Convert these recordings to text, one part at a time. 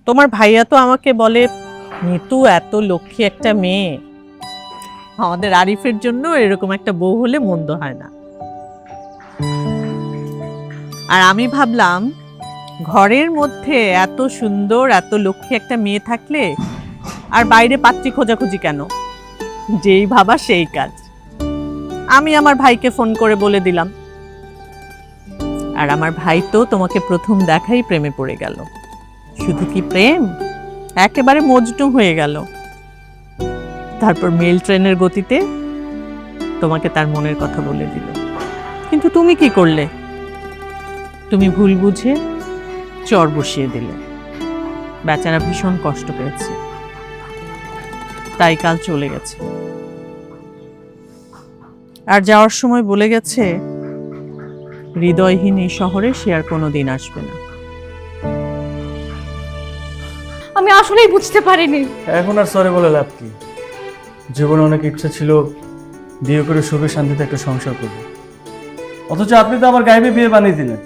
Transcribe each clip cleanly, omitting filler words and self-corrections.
তোমার ভাইয়া তো আমাকে বলে, নিতু এত লক্ষ্মী একটা মেয়ে, আমাদের আরিফের জন্য এরকম একটা বউ হলে মন্দ হয় না। আর আমি ভাবলাম ঘরের মধ্যে এত সুন্দর এত লক্ষ্মী একটা মেয়ে থাকলে আর বাইরে পাত্রী খোঁজাখুঁজি কেন? যেই ভাবা সেই কাজ। আমি আমার ভাইকে ফোন করে বলে দিলাম। আর আমার ভাই তো তোমাকে প্রথম দেখাই প্রেমে পড়ে গেল। শুধু কি প্রেম, একেবারে মজনু হয়ে গেল। তারপর মেল ট্রেনের গতিতে তোমাকে তার মনের কথা বলে দিল। কিন্তু তুমি কি করলে? তুমি ভুল বুঝে চর বসিয়ে দিলে। বেচারা ভীষণ কষ্ট পেয়েছে, তাই কাল চলে গেছে। আর যাওয়ার সময় বলে গেছে হৃদয়হীন এই শহরে সে আর কোনোদিন আসবে না। আমি আসলেই বুঝতে পারিনি। এখন আর সরি বলে লাভ কি? জীবনে অনেক ইচ্ছা ছিল বিয়ে করে সুখে শান্তিতে একটা সংসার করবো, অথচ আপনি তো আমার গাইবে বিয়ে বানিয়ে দিলেন।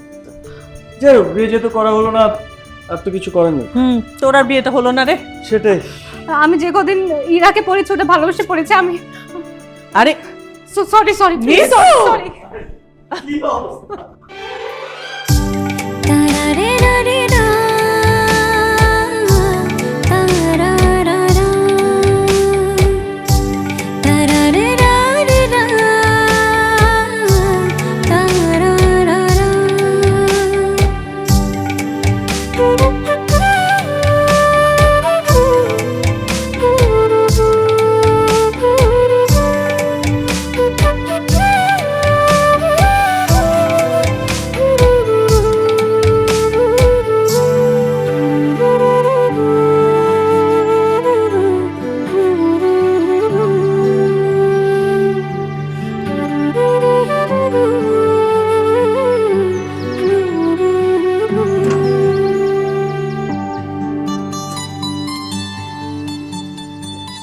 যাই হোক, বিয়ে যেহেতু করা হলো না, আর তো কিছু করেন না। তোর আর বিয়েটা হলো না রে। সেটাই। আমি যে কদিন ইরাকে পড়েছি ওটা ভালোবেসে পড়েছি আমি। আরে sorry sorry please sorry.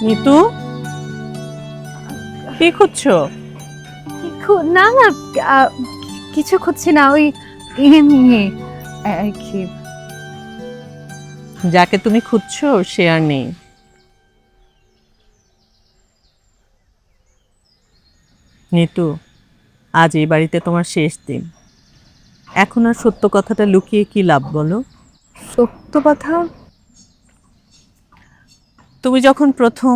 Nitu, কি খুঁজছো? না না কিছু খুঁজছি না, ওই এমনি আর কি। যাকে তুমি খুঁজছো সে আর নেই। নিতু, আজ এই বাড়িতে তোমার শেষ দিন। এখন আর সত্য কথাটা লুকিয়ে কি লাভ বলো? সত্য কথা? তুমি যখন প্রথম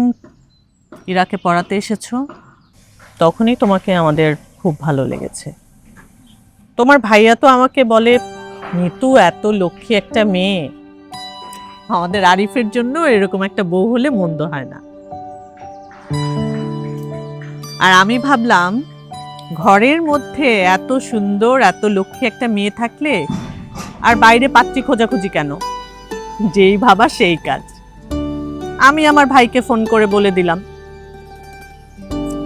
ইরাকে পড়াতে এসেছো তখনই তোমাকে আমাদের খুব ভালো লেগেছে। তোমার ভাইয়া তো আমাকে বলে, নিতু এত লক্ষ্মী একটা মেয়ে, আমাদের আরিফের জন্য এরকম একটা বউ হলে মন্দ হয় না। আর আমি ভাবলাম ঘরের মধ্যে এত সুন্দর এত লক্ষ্মী একটা মেয়ে থাকলে আর বাইরে পাত্রী খোঁজাখুঁজি কেন? যেই ভাবা সেই কাজ। আমি আমার ভাইকে ফোন করে বলে দিলাম।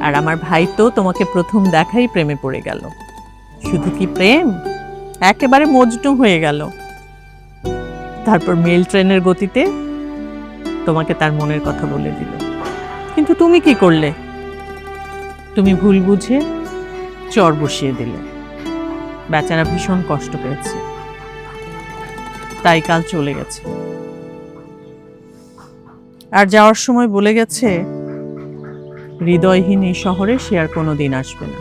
আর আমার ভাই তো তোমাকে প্রথম দেখাই প্রেমে পড়ে গেল। শুধু কি প্রেম, একেবারে মজনু হয়ে গেল। তারপর মেল ট্রেনের গতিতে তোমাকে তার মনের কথা বলে দিল। কিন্তু তুমি কি করলে? তুমি ভুল বুঝে চর বসিয়ে দিলে। বেচারা ভীষণ কষ্ট পেয়েছে, তাই কাল চলে গেছে। আর যাওয়ার সময় বলে গেছে হৃদয়হীন এই শহরে সে আর কোনোদিন আসবে না।